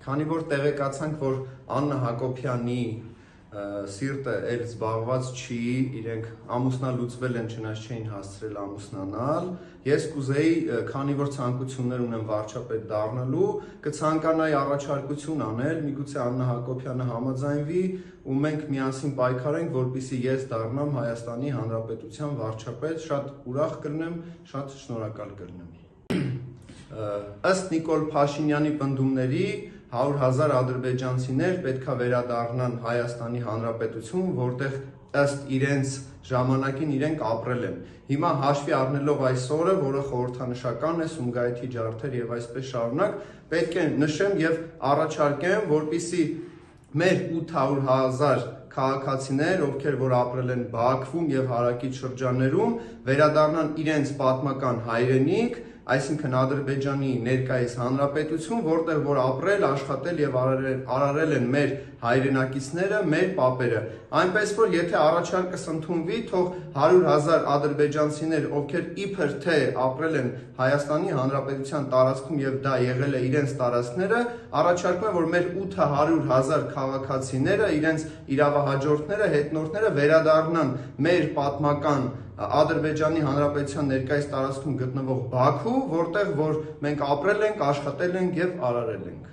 Քանի որ տեղեկացանք, որ Աննա Հակոբյանի սիրտը էլ զբաղված չի, իրենք ամուսնալուծվել են, չնայած չէին հասցրել ամուսնանալ, ես կուզեի, քանի որ ցանկություններ ունեմ վարչապետ դառնալու, կցանկանայի առաջարկություն անել, միգուցե Աննա Հակոբյանը համաձայնվի ու մենք միասին պայքարենք, որպեսզի ես դառնամ Հայաստանի Հանրապետության վարչապետ, շատ ուրախ կլինեմ, շատ շնորհակալ կլինեմ։ Ըստ Նիկոլ Փաշինյանի պնդումների 100,000 ադրբեջանցիներ պետքա վերադառնան Հայաստանի Հանրապետություն, որտեղ ըստ իրենց ժամանակին իրենք ապրել են։ Հիմա հաշվի առնելով այս օրը, որը խորհրդանշական է, Սումգայիթի ջարդեր եւ այսպես շարունակ, պետք է նշեմ եւ առաջարկեմ, որպեսզի մեր 800,000 քաղաքացիներ, ովքեր որ ապրել են Բաքվում եւ հարակից շրջաններում, վերադառնան իրենց պատմական հայրենիք, այսինքն Ադրբեջանի ներկայիս հանրապետություն, որտեղ որ ապրել, աշխատել եւ արարել են մեր հայրենակիցները, մեր պապերը։ Այնպես որ եթե առաջարկս ընդունվի, թող 100,000 ադրբեջանցիներ, ովքեր իբր թե ապրել են Հայաստանի Հանրապետության տարածքում եւ դա եղել է իրենց տարածքները, առաջարկում եմ, որ մեր 800,000 քաղաքացիները, իրենց իրավահաջորդները, հետնորդները վերադառնան մեր պատմական Ադրբեջանի Հանրապետության ներկայիս տարածքում գտնվող Բաքու, որտեղ որ մենք ապրել ենք, աշխատել ենք եւ արարել ենք։